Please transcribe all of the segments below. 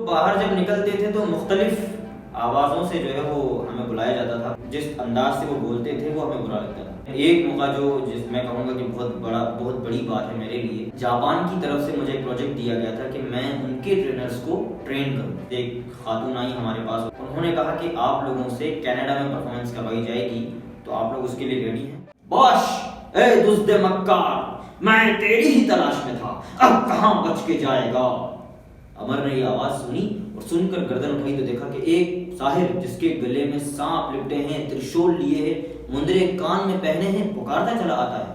باہر جب نکلتے تھے تو مختلف آوازوں سے جو ہے وہ ہمیں بلایا جاتا تھا. جس انداز سے وہ بولتے تھے وہ ہمیں برا لگتا تھا. ایک موقع جس میں کہوں گا کہ بہت بڑی بات ہے میرے لیے, جاپان کی طرف سے مجھے ایک پروجیکٹ دیا گیا تھا کہ میں ان کے ٹرینرز کو ٹرین کروں. ایک خاتون آئی ہمارے پاس, انہوں نے کہا کہ آپ لوگوں سے کینیڈا میں پرفارمنس کروائی جائے گی, تو آپ لوگ اس کے لیے ریڈی ہیں؟ باش اے دزد مکار, میں تیری ہی تلاش میں تھا, اب کہاں بچ کے جائے گا. عمر نے یہ آواز سنی اور سن کر گردن اٹھائی تو دیکھا کہ ایک ساحر جس کے گلے میں سانپ لپٹے ہیں, ترشول لیے ہیں, مندرے کان میں پہنے ہیں, پکارتا چلا آتا ہے.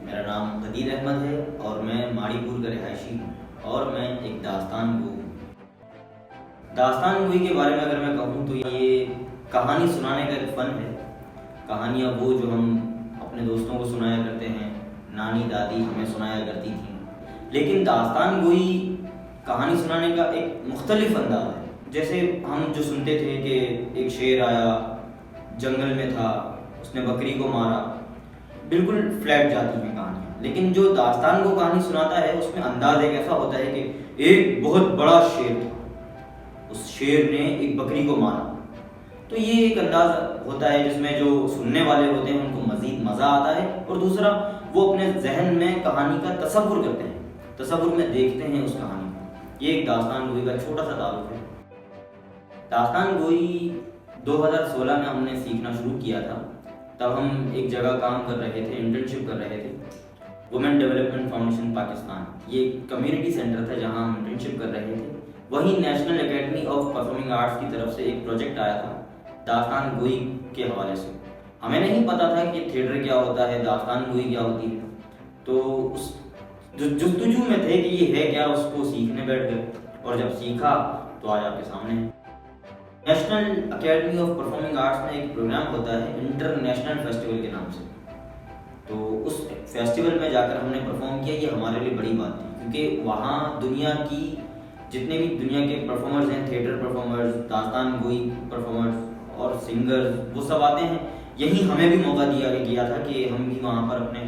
میرا نام قدیر احمد ہے اور میں ماڑی پور کا رہائشی ہوں, اور میں ایک داستان گو ہوں. داستان گوئی کے بارے میں اگر میں کہوں تو یہ کہانی سنانے کا ایک فن ہے. کہانیاں وہ جو ہم اپنے دوستوں کو سنایا کرتے ہیں, نانی دادی ہمیں سنایا کرتی تھیں, لیکن داستان گوئی کہانی سنانے کا ایک مختلف انداز ہے. جیسے ہم جو سنتے تھے کہ ایک شیر آیا, جنگل میں تھا, اس نے بکری کو مارا, بالکل فلیٹ جاتی ہیں کہانیاں. لیکن جو داستان کو کہانی سناتا ہے اس میں انداز ایک ایسا ہوتا ہے کہ ایک بہت بڑا شیر تھا, اس شیر نے ایک بکری کو مارا. تو یہ ایک انداز ہوتا ہے جس میں جو سننے والے ہوتے ہیں ان کو مزید مزہ آتا ہے, اور دوسرا وہ اپنے ذہن میں کہانی کا تصور کرتے ہیں, تصور میں دیکھتے ہیں اس کہانی کو. یہ ایک داستان گوئی کا چھوٹا سا تعارف ہے. داستان گوئی 2016 میں ہم نے سیکھنا شروع کیا تھا. تب ہم ایک جگہ کام کر رہے تھے, انٹرنشپ کر رہے تھے, وومن ڈیولپمنٹ فاؤنڈیشن پاکستان. یہ ایک کمیونٹی سینٹر تھا جہاں ہم انٹرنشپ کر رہے تھے. وہیں national academy of performing arts کی طرف سے ایک پروجیکٹ آیا تھا داستان گوئی کے حوالے سے. ہمیں نہیں پتا تھا کہ تھیٹر کیا ہوتا ہے, داستان گوئی کیا ہوتی ہے. تو اس جستجو میں تھے کہ یہ ہے کیا, اس کو سیکھنے بیٹھ گئے, اور جب سیکھا تو آج آپ کے سامنے ہے. National academy of performing arts میں ایک پروگرام ہوتا ہے انٹرنیشنل فیسٹیول کے نام سے. تو اس فیسٹیول میں جا کر ہم نے پرفارم کیا. یہ ہمارے لیے بڑی بات تھی کیونکہ وہاں دنیا کی جتنے بھی دنیا کے پرفارمرز ہیں, تھیٹر پرفارمرز, داستان گوئی پرفارمرز اور سنگرز, وہ سب آتے ہیں. یہی ہمیں بھی موقع دیا گیا تھا کہ ہم بھی وہاں پر اپنے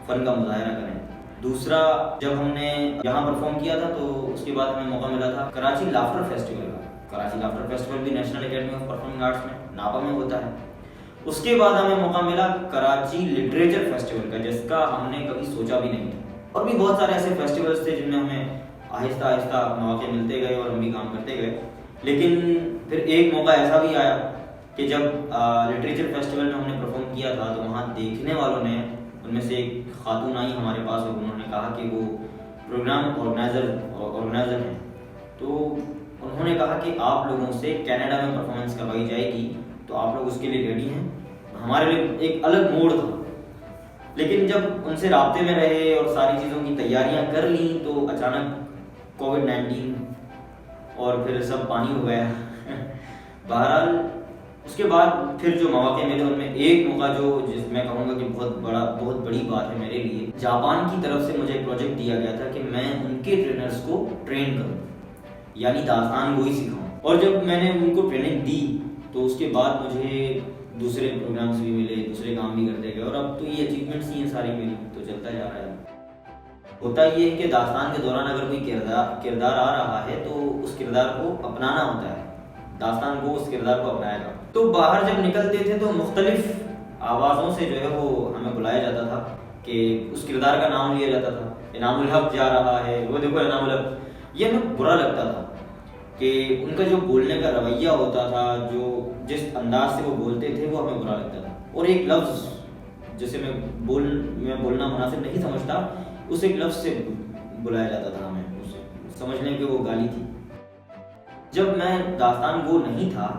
فن کا مظاہرہ کریں. دوسرا, جب ہم نے یہاں پرفارم کیا تھا تو اس کے بعد ہمیں موقع ملا تھا کراچی لافٹر فیسٹیول کا. کراچی لافٹر فیسٹیول بھی national academy of performing arts میں ناپا میں ہوتا ہے. اس کے بعد ہمیں موقع ملا کراچی لٹریچر فیسٹیول کا, جس کا ہم نے کبھی سوچا بھی نہیں تھا. اور بھی بہت سارے ایسے فیسٹیولز تھے جن میں ہمیں آہستہ آہستہ مواقع ملتے گئے اور ہم بھی کام کرتے گئے. لیکن پھر ایک موقع ایسا بھی آیا کہ جب لٹریچر فیسٹیول میں ہم نے پرفارم کیا تھا تو وہاں دیکھنے والوں نے, ان میں سے ایک خاتون آئی ہمارے پاس اور انہوں نے کہا کہ وہ پروگرام آرگنائزر ہیں. تو انہوں نے کہا کہ آپ لوگوں سے کینیڈا میں پرفارمنس کروائی جائے گی, تو آپ لوگ اس کے لیے ریڈی ہیں. ہمارے لیے ایک الگ موڈ تھا. لیکن جب ان سے رابطے میں رہے اور ساری چیزوں کی تیاریاں کر لیں تو اچانک کووڈ-19 اور پھر سب پانی ہو گیا. بہرحال اس کے بعد پھر جو مواقع ملے ان میں ایک موقع جس میں کہوں گا کہ بہت بڑی بات ہے میرے لیے, جاپان کی طرف سے مجھے ایک پروجیکٹ دیا گیا تھا کہ میں ان کے ٹرینرز کو ٹرین کروں, یعنی داستان گوئی سکھاؤں. اور جب میں نے ان کو ٹریننگ دی تو اس کے بعد مجھے دوسرے پروگرامس بھی ملے, دوسرے کام بھی کرتے گئے, اور اب تو یہ اچیومنٹس ہی ہیں ساری میری, تو چلتا جا رہا ہے. ہوتا یہ ہے کہ داستان کے دوران اگر کوئی کردار آ رہا ہے تو اس کردار کو اپنانا ہوتا ہے. داستان کو اس کردار کو اپنائے گا. تو باہر جب نکلتے تھے تو مختلف آوازوں سے جو ہے وہ ہمیں بلایا جاتا تھا کہ اس کردار کا نام لیا جاتا تھا. انعام الحق جا رہا ہے, وہ دیکھو انعام الحق. یہ ہمیں برا لگتا تھا کہ ان کا جو بولنے کا رویہ ہوتا تھا, جو جس انداز سے وہ بولتے تھے وہ ہمیں برا لگتا تھا. اور ایک لفظ جسے میں بولنا مناسب نہیں سمجھتا, اس ایک لفظ سے بلایا جاتا تھا ہمیں, سمجھ لیں کہ وہ گالی تھی. جب میں داستان گو نہیں تھا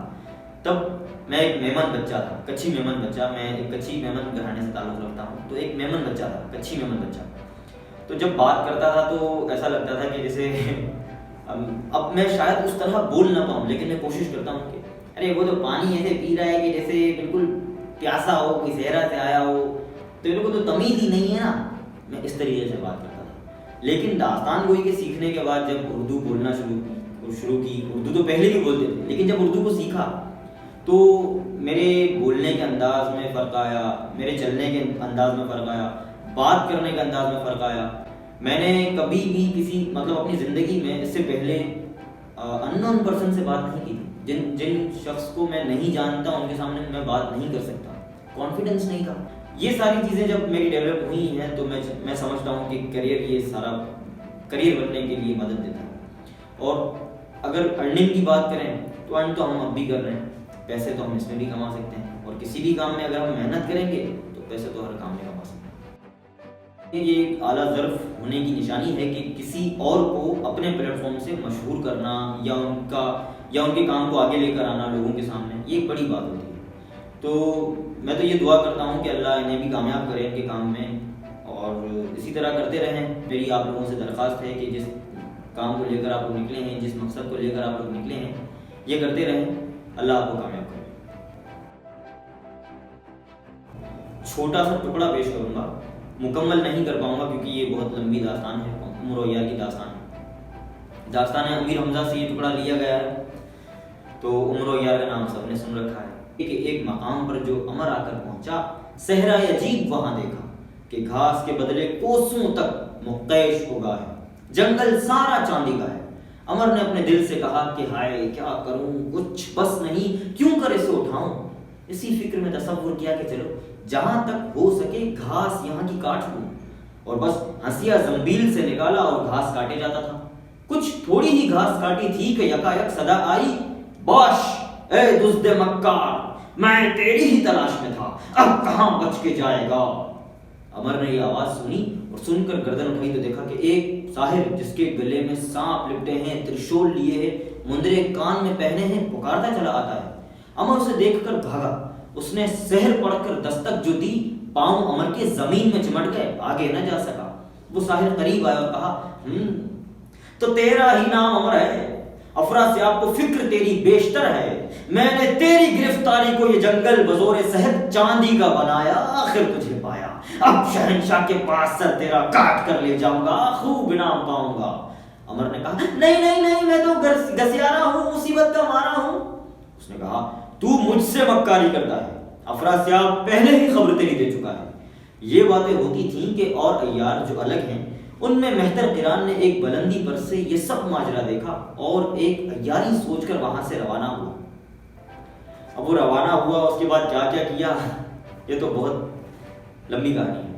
تب میں ایک میمن بچہ تھا, کچھی میمن بچہ. میں ایک کچھی میمن گھرانے سے تعلق رکھتا ہوں, تو ایک میمن بچہ تھا, کچھی میمن بچہ. تو جب بات کرتا تھا تو ایسا لگتا تھا کہ جیسے اب میں شاید اس طرح بول نہ پاؤں, لیکن میں کوشش کرتا ہوں کہ ارے وہ تو پانی ایسے پی رہا ہے کہ جیسے بالکل پیاسا ہو, کوئی صحرا سے آیا ہو, تو ان کو تو تمیز ہی نہیں ہے نا. میں اس طریقے سے بات کرتا تھا. لیکن داستان گوئی کے سیکھنے کے بعد جب اردو بولنا شروع کی, اردو تو پہلے بھی بولتے تھے, لیکن جب اردو کو سیکھا تو میرے بولنے کے انداز میں فرق آیا, میرے چلنے کے انداز میں فرق آیا, بات کرنے کا انداز میں فرق آیا. میں نے کبھی بھی کسی اپنی زندگی میں اس سے پہلے ان نون پرسن سے بات نہیں کی تھی. جن شخص کو میں نہیں جانتا ان کے سامنے میں بات نہیں کر سکتا, کانفیڈنس نہیں تھا. یہ ساری چیزیں جب میری ڈیولپ ہوئی ہیں تو میں سمجھتا ہوں کہ کریئر, یہ سارا کریئر بننے کے لیے مدد دیتا ہے. اور اگر ارننگ کی بات کریں تو ارن تو ہم اب بھی کر رہے ہیں, پیسے تو ہم اس میں بھی کما سکتے ہیں, اور کسی بھی کام میں اگر ہم محنت کریں گے تو پیسے تو ہر کام میں کما سکتے ہیں. یہ ایک اعلیٰ ظرف ہونے کی نشانی ہے کہ کسی اور کو اپنے پلیٹ فارم سے مشہور کرنا یا ان کے کام کو آگے لے کر آنا لوگوں کے سامنے, یہ ایک بڑی بات ہوتی ہے. تو میں تو یہ دعا کرتا ہوں کہ اللہ انہیں بھی کامیاب کرے ان کے کام میں, اور اسی طرح کرتے رہیں. میری آپ لوگوں سے درخواست ہے کہ جس کام کو لے کر آپ لوگ نکلے ہیں, جس مقصد کو لے کر آپ لوگ نکلے ہیں, یہ کرتے رہیں. اللہ آپ کو کامیاب کرے. چھوٹا سا ٹکڑا پیش کروں گا, مکمل نہیں کر پاؤں گا کیونکہ یہ بہت لمبی داستان ہے, عمر و عیار کی داستان ہے. داستان امیر حمزہ سے یہ ٹکڑا لیا گیا ہے. تو عمر و عیار کا نام سب نے سن رکھا ہے کہ ایک مقام پر جو امر آ کر پہنچا, صحرائے عجیب وہاں دیکھا کہ گھاس کے بدلے کوسوں تک مقیش اگا ہے, جنگل سارا چاندی کا ہے. امر نے اپنے دل سے کہا کہ ہائے کیا کروں, کچھ بس نہیں, کیوں کر اسے اٹھاؤں. اسی فکر میں تصور کیا کہ چلو جہاں تک ہو سکے گھاس یہاں کی کاٹ لوں, اور بس ہنسیا زنبیل سے نکالا اور گھاس کاٹے جاتا تھا. کچھ تھوڑی ہی گھاس کاٹی تھی کہ یکایک صدا آئی, باش اے دزد مکار, میں تیری ہی تلاش میں تھا, اب کہاں بچ کے جائے گا. امر نے یہ آواز سنی اور سن کر گردن اٹھائی تو دیکھا کہ ایک ساحر جس کے گلے میں سانپ لپٹے ہیں, ترشول لیے ہیں, مندرے کان میں پہنے ہیں, پکارتا چلا آتا ہے. امر اسے دیکھ کر بھاگا. اس نے سحر پڑھ کر دستک جو دی, پاؤں امر کے زمین میں چمٹ گئے, آگے نہ جا سکا. وہ ساحر قریب آیا اور کہا تو تیرا ہی نام امر ہے, افراسیاب کو فکر تیری بیشتر ہے. میں نے تیری گرفتاری کو یہ جنگل بزور صحت چاندی کا بنایا, آخر تجھے پایا. اب شہنشاہ کے پاس سر تیرا کاٹ کر لے جاؤں گا, خوب انعام پاؤں گا. امر نے کہا نہیں نہیں نہیں, میں تو گسیارا ہوں, مصیبت کا مارا ہوں. اس نے کہا تو مجھ سے مکاری کرتا ہے, افراسیاب پہلے ہی خبر تیری دے چکا ہے. یہ باتیں ہوتی تھیں کہ اور عیار جو الگ ہیں ان میں مہتر قران نے ایک بلندی پر سے یہ سب ماجرا دیکھا اور ایک عیاری سوچ کر وہاں سے روانہ ہوا. اب وہ روانہ ہوا, اس کے بعد کیا کیا کیا یہ تو بہت لمبی کہانی ہے.